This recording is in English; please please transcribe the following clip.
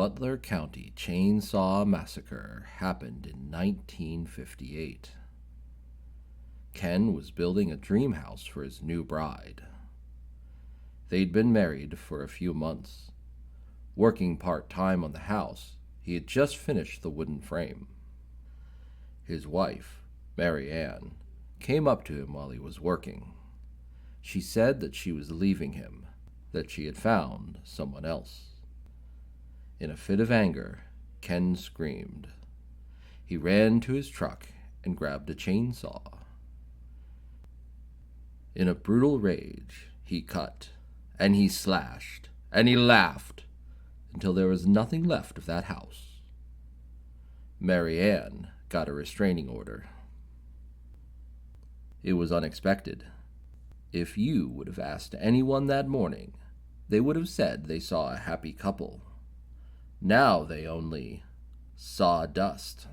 Butler County Chainsaw Massacre happened in 1958. Ken was building a dream house for his new bride. They'd been married for a few months. Working part-time on the house, he had just finished the wooden frame. His wife, Mary Ann, came up to him while he was working. She said that she was leaving him, that she had found someone else. In a fit of anger, Ken screamed. He ran to his truck and grabbed a chainsaw. In a brutal rage, he cut, and he slashed, and he laughed, until there was nothing left of that house. Mary Ann got a restraining order. It was unexpected. If you would have asked anyone that morning, they would have said they saw a happy couple. Now they only saw dust.